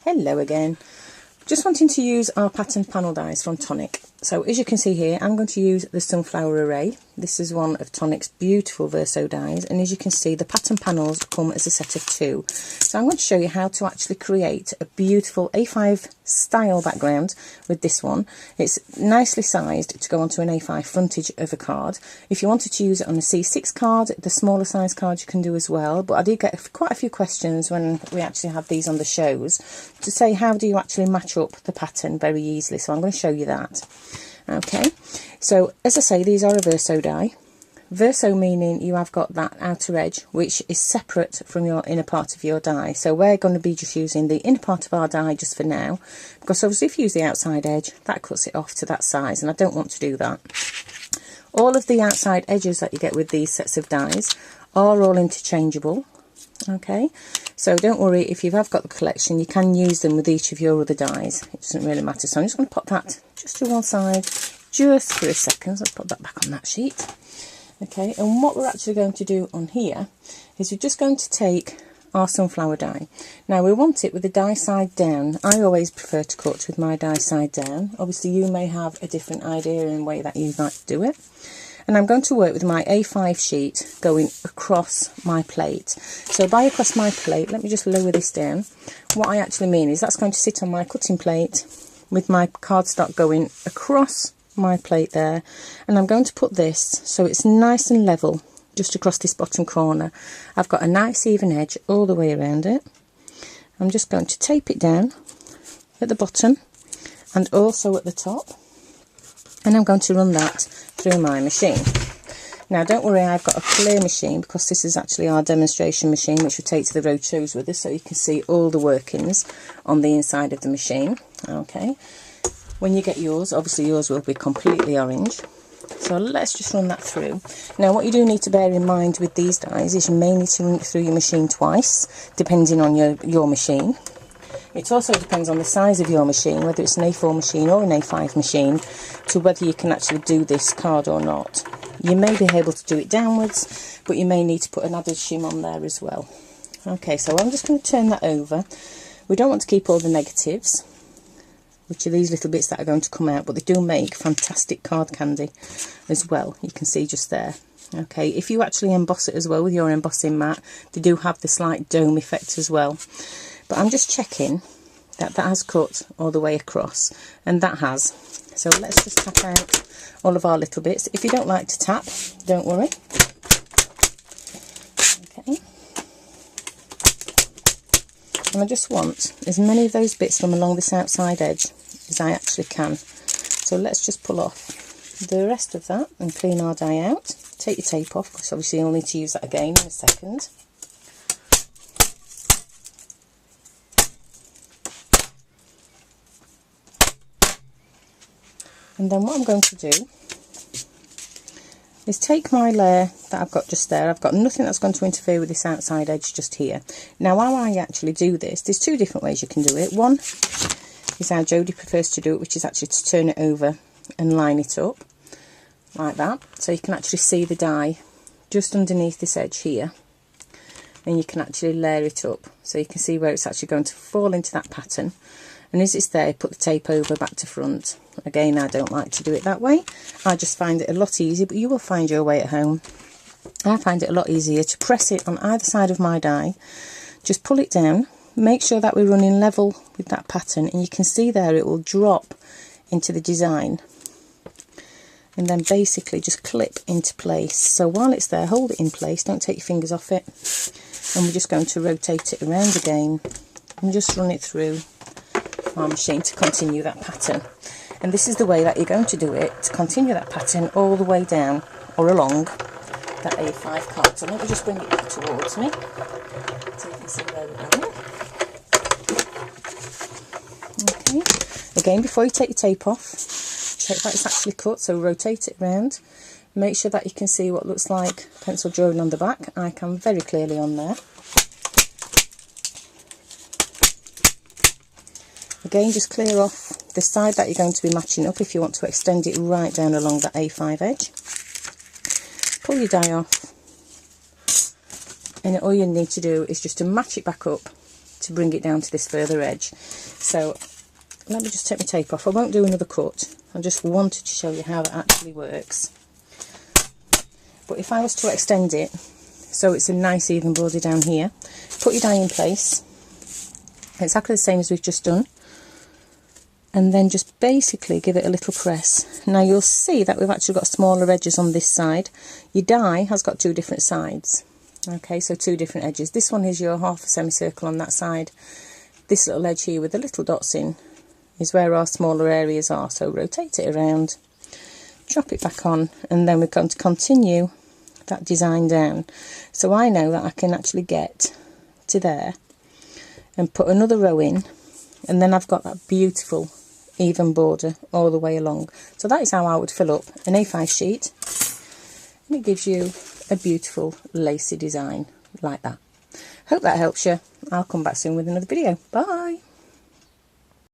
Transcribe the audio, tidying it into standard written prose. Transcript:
Hello again. Just wanting to use our pattern panel dies from Tonic. So as you can see here, I'm going to use the Sunflower Array. This is one of Tonic's beautiful Verso dies, and as you can see, the pattern panels come as a set of 2. So I'm going to show you how to actually create a beautiful A5 style background with this one. It's nicely sized to go onto an A5 frontage of a card. If you wanted to use it on a C6 card, the smaller size card you can do as well, but I did get quite a few questions when we actually had these on the shows to say how do you actually match up the pattern very easily, so I'm going to show you that. Okay, so as I say, these are a Verso die. Verso meaning you have got that outer edge which is separate from your inner part of your die. So we're going to be just using the inner part of our die just for now, because obviously if you use the outside edge, that cuts it off to that size, and I don't want to do that. All of the outside edges that you get with these sets of dies are all interchangeable. Okay, so don't worry, if you have got the collection, you can use them with each of your other dies. It doesn't really matter. So I'm just going to pop that just to one side just for a second. Let's put that back on that sheet. Okay, and what we're actually going to do on here is we're just going to take our sunflower die. Now we want it with the die side down. I always prefer to cut with my die side down. Obviously you may have a different idea and way that you like to do it. And I'm going to work with my A5 sheet going across my plate. So by across my plate, let me just lower this down. What I actually mean is that's going to sit on my cutting plate with my cardstock going across my plate there. And I'm going to put this so it's nice and level just across this bottom corner. I've got a nice even edge all the way around it. I'm just going to tape it down at the bottom and also at the top. And I'm going to run that through my machine. Now don't worry, I've got a clear machine because this is actually our demonstration machine which we take to the road shows with us, so you can see all the workings on the inside of the machine. Okay, when you get yours, obviously yours will be completely orange. So let's just run that through. Now what you do need to bear in mind with these dies is you may need to run it through your machine twice, depending on your machine. It also depends on the size of your machine, whether it's an A4 machine or an A5 machine, to whether you can actually do this card or not. You may be able to do it downwards, but you may need to put an added shim on there as well. Okay, so I'm just going to turn that over. We don't want to keep all the negatives, which are these little bits that are going to come out, but they do make fantastic card candy as well. You can see just there. Okay, if you actually emboss it as well with your embossing mat, they do have the slight dome effect as well. But I'm just checking that that has cut all the way across, and that has. So let's just tap out all of our little bits. If you don't like to tap, don't worry. Okay. And I just want as many of those bits from along this outside edge as I actually can. So let's just pull off the rest of that and clean our die out. Take your tape off, because obviously you'll need to use that again in a second. And then what I'm going to do is take my layer that I've got just there. I've got nothing that's going to interfere with this outside edge just here. Now how I actually do this, there's 2 different ways you can do it. One is how Jodie prefers to do it, which is actually to turn it over and line it up like that. So you can actually see the die just underneath this edge here. And you can actually layer it up so you can see where it's actually going to fall into that pattern. And as it's there, put the tape over back to front. Again, I don't like to do it that way. I just find it a lot easier, but you will find your way at home. I find it a lot easier to press it on either side of my die. Just pull it down. Make sure that we're running level with that pattern. And you can see there it will drop into the design. And then basically just clip into place. So while it's there, hold it in place. Don't take your fingers off it. And we're just going to rotate it around again. And just run it through our machine to continue that pattern. And this is the way that you're going to do it, to continue that pattern all the way down or along that A5 card. So let me just bring it back towards me so you can see where we're going. Okay, again, before you take your tape off, check that it's actually cut, so rotate it around. Make sure that you can see what looks like pencil drawing on the back. I can very clearly on there. Again, just clear off the side that you're going to be matching up if you want to extend it right down along that A5 edge. Pull your die off, and all you need to do is just to match it back up to bring it down to this further edge. So let me just take my tape off. I won't do another cut. I just wanted to show you how that actually works. But if I was to extend it so it's a nice even border down here, put your die in place, exactly the same as we've just done, and then just basically give it a little press. Now you'll see that we've actually got smaller edges on this side. Your die has got two different sides, okay, so two different edges. This one is your half a semicircle on that side. This little edge here with the little dots in is where our smaller areas are, so rotate it around, drop it back on, and then we're going to continue that design down. So I know that I can actually get to there and put another row in, and then I've got that beautiful even border all the way along. So that is how I would fill up an A5 sheet, and it gives you a beautiful lacy design like that. Hope that helps you. I'll come back soon with another video. Bye.